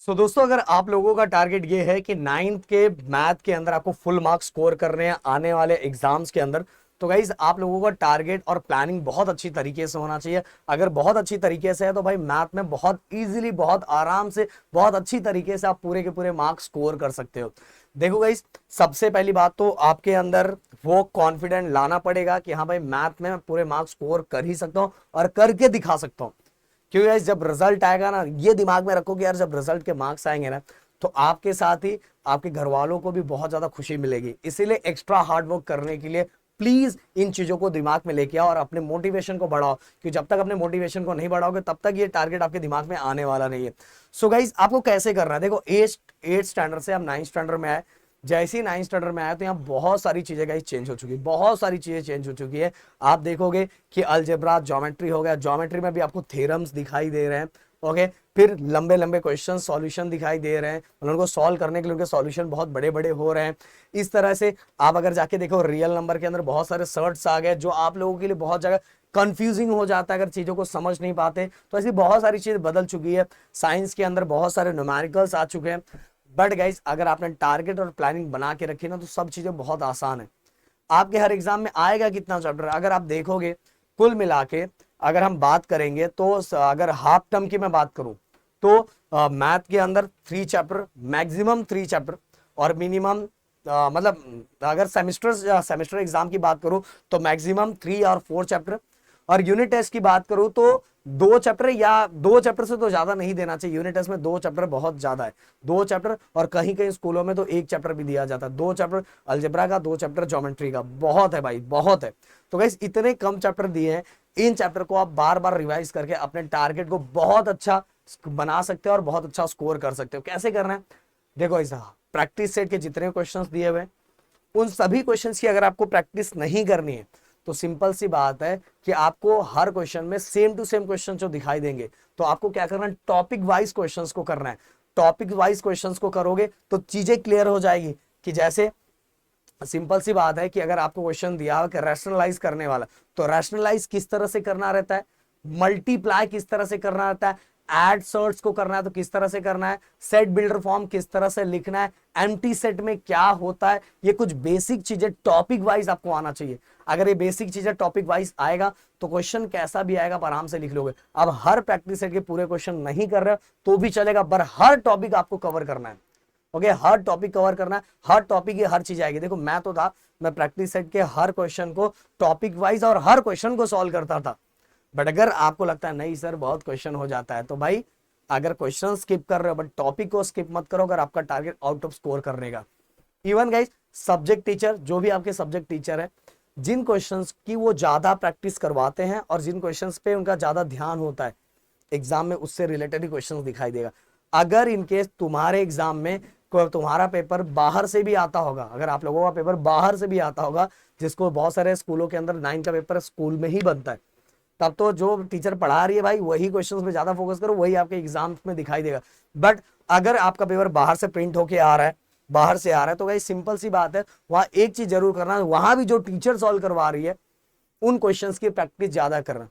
दोस्तों, अगर आप लोगों का टारगेट ये है कि नाइन्थ के मैथ के अंदर आपको फुल मार्क्स स्कोर करने हैं आने वाले एग्जाम्स के अंदर, तो गाइज आप लोगों का टारगेट और प्लानिंग बहुत अच्छी तरीके से होना चाहिए। अगर बहुत अच्छी तरीके से है तो भाई मैथ में बहुत इजीली, बहुत आराम से, बहुत अच्छी तरीके से आप पूरे के पूरे मार्क्स स्कोर कर सकते हो। देखो गाइज, सबसे पहली बात तो आपके अंदर वो कॉन्फिडेंट लाना पड़ेगा कि हाँ भाई मैथ में मैं पूरे मार्क्स स्कोर कर ही सकता हूँ और करके दिखा सकता हूँ। क्योंकि गाइस जब रिजल्ट आएगा ना, ये दिमाग में रखो कि यार जब रिजल्ट के मार्क्स आएंगे ना, तो आपके साथ ही आपके घर वालों को भी बहुत ज्यादा खुशी मिलेगी। इसीलिए एक्स्ट्रा हार्ड वर्क करने के लिए प्लीज इन चीजों को दिमाग में लेके आओ और अपने मोटिवेशन को बढ़ाओ, क्योंकि जब तक अपने मोटिवेशन को नहीं बढ़ाओगे तब तक ये टारगेट आपके दिमाग में आने वाला नहीं है। सो गाइस, आपको कैसे करना है, देखो एट स्टैंडर्ड से आप 9th स्टैंडर्ड में आए, जैसे ही 9th स्टैंडर्ड में आया तो यहाँ बहुत सारी चीजें गाइस चेंज हो चुकी है, बहुत सारी चीजें चेंज हो चुकी है। आप देखोगे कि अलजेब्रा, ज्योमेट्री हो गया, ज्योमेट्री में भी आपको थ्योरम्स दिखाई दे रहे हैं। ओके, फिर लंबे लंबे क्वेश्चन सॉल्यूशन दिखाई दे रहे हैं, उनको सॉल्व करने के लिए उनके सॉल्यूशन बहुत बड़े बड़े हो रहे हैं। इस तरह से आप अगर जाके देखो रियल नंबर के अंदर बहुत सारे सर्ट्स आ गए जो आप लोगों के लिए बहुत जगह कंफ्यूजिंग हो जाता है अगर चीजों को समझ नहीं पाते। तो ऐसी बहुत सारी चीज बदल चुकी है। साइंस के अंदर बहुत सारे न्यूमेरिकल्स आ चुके हैं। बट गाइस, अगर आपने टारगेट और प्लानिंग बना के रखी ना, तो सब चीजें बहुत आसान है। आपके हर एग्जाम में आएगा कितना चैप्टर, अगर आप देखोगे कुल मिला के, अगर हम बात करेंगे तो अगर हाफ टर्म की मैं बात करूं तो मैथ के अंदर 3 चैप्टर, मैक्सिमम 3 चैप्टर, और मिनिमम मतलब अगर सेमेस्टर एग्जाम की बात करूं तो मैक्सिमम 3 और 4 चैप्टर। और यूनिट टेस्ट की बात करूं तो 2 चैप्टर, या 2 चैप्टर से तो ज्यादा नहीं देना चाहिए। यूनिट टेस्ट में 2 चैप्टर बहुत ज्यादा है, 2 चैप्टर, और कहीं कहीं स्कूलों में तो 1 चैप्टर भी दिया जाता है। 2 चैप्टर अलजेब्रा का, 2 चैप्टर ज्योमेट्री का, बहुत है भाई, बहुत है। तो गाइस, इतने कम चैप्टर दिए हैं, इन चैप्टर को आप बार बार रिवाइज करके अपने टारगेट को बहुत अच्छा बना सकते हो और बहुत अच्छा स्कोर कर सकते हो। कैसे करना है, देखो ऐसा, प्रैक्टिस सेट के जितने क्वेश्चंस दिए हुए, उन सभी क्वेश्चंस की अगर आपको प्रैक्टिस नहीं करनी है तो सिंपल सी बात है कि आपको हर क्वेश्चन में सेम टू सेम क्वेश्चन जो दिखाई देंगे, तो आपको क्या करना है, टॉपिक वाइज क्वेश्चंस को करना है। टॉपिक वाइज क्वेश्चंस को करोगे तो चीजें क्लियर हो जाएगी। कि जैसे सिंपल सी बात है कि अगर आपको क्वेश्चन दिया हो कि रैशनलाइज करने वाला, तो रैशनलाइज किस तरह से करना रहता है, मल्टीप्लाई किस तरह से करना रहता है, एड सर्ट्स को करना है तो किस तरह से करना है, सेट बिल्डर फॉर्म किस तरह से लिखना है, एम्प्टी सेट में क्या होता है, ये कुछ बेसिक चीजें टॉपिक वाइज आपको आना चाहिए। अगर ये बेसिक चीजें टॉपिक वाइज आएगा तो क्वेश्चन कैसा भी आएगा आप आराम से लिख लोगे। अब हर प्रैक्टिस सेट के पूरे क्वेश्चन नहीं कर रहे तो भी चलेगा, पर हर टॉपिक आपको कवर करना है। ओके, हर टॉपिक कवर करना है, हर टॉपिक की हर चीज आएगी। देखो मैं तो था, मैं प्रैक्टिस सेट के हर क्वेश्चन को टॉपिक वाइज और हर क्वेश्चन को सॉल्व करता था। बट अगर आपको लगता है नहीं सर बहुत क्वेश्चन हो जाता है, तो भाई अगर क्वेश्चन स्किप कर रहे हो बट टॉपिक को स्किप मत करो अगर आपका टारगेट आउट ऑफ स्कोर करने का। इवन गाइस, सब्जेक्ट टीचर, जो भी आपके सब्जेक्ट टीचर है, जिन क्वेश्चंस की वो ज्यादा प्रैक्टिस करवाते हैं और जिन क्वेश्चंस पे उनका ज्यादा ध्यान होता है एग्जाम में, उससे रिलेटेड ही क्वेश्चंस दिखाई देगा। अगर इनकेस तुम्हारे एग्जाम में तुम्हारा पेपर बाहर से भी आता होगा, अगर आप लोगों का पेपर बाहर से भी आता होगा, जिसको बहुत सारे स्कूलों के अंदर 9 का पेपर स्कूल में ही बनता है, तब तो जो टीचर पढ़ा रही है भाई वही क्वेश्चंस पे ज्यादा फोकस करो, वही आपके एग्जाम्स में दिखाई देगा। बट अगर आपका पेपर बाहर से प्रिंट होके आ रहा है, बाहर से आ रहा है, तो भाई सिंपल सी बात है, वहां एक चीज जरूर करना, वहां भी जो टीचर सॉल्व करवा रही है उन क्वेश्चंस की प्रैक्टिस ज्यादा करना,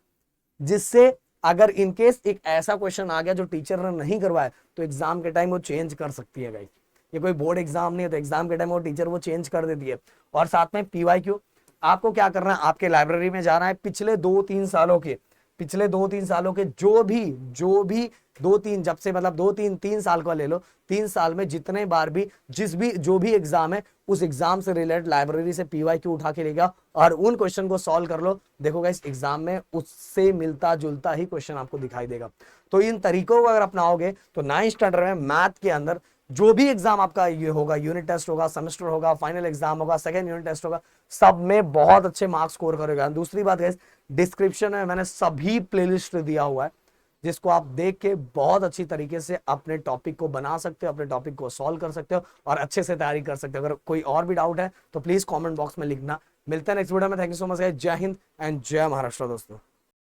जिससे अगर इनकेस एक ऐसा क्वेश्चन आ गया जो टीचर ने नहीं करवाया तो एग्जाम के टाइम वो चेंज कर सकती है गाइस। ये कोई बोर्ड एग्जाम नहीं है तो एग्जाम के टाइम वो टीचर वो चेंज कर देती है। और साथ में पीवाईक्यू, आपको क्या करना है, आपके लाइब्रेरी में जाना है, पिछले 2-3 सालों के, जो भी 2-3, जब से मतलब 2-3 साल का ले लो, 3 साल में जितने बार भी जो भी एग्जाम है उस एग्जाम से रिलेटेड लाइब्रेरी से पीवाईक्यू उठा के लेगा और उन क्वेश्चन को सॉल्व कर लो। देखो गाइस, एग्जाम में उससे मिलता जुलता ही क्वेश्चन आपको दिखाई देगा। तो इन तरीकों को अगर अपनाओगे तो 9th स्टैंडर्ड में मैथ के अंदर जो भी एग्जाम आपका ये होगा, यूनिट टेस्ट होगा, सेमेस्टर होगा, फाइनल एग्जाम होगा, सेकंड यूनिट टेस्ट होगा, सब में बहुत अच्छे मार्क्स स्कोर करेगा। दूसरी बात है, डिस्क्रिप्शन में मैंने सभी प्लेलिस्ट दिया हुआ है, जिसको आप देख के बहुत अच्छी तरीके से अपने टॉपिक को बना सकते हो, अपने टॉपिक को सॉल्व कर सकते हो और अच्छे से तैयारी कर सकते हो। अगर कोई और भी डाउट है तो प्लीज कमेंट बॉक्स में लिखना। मिलते हैं नेक्स्ट वीडियो में। थैंक यू सो मच, जय हिंद एंड जय महाराष्ट्र दोस्तों।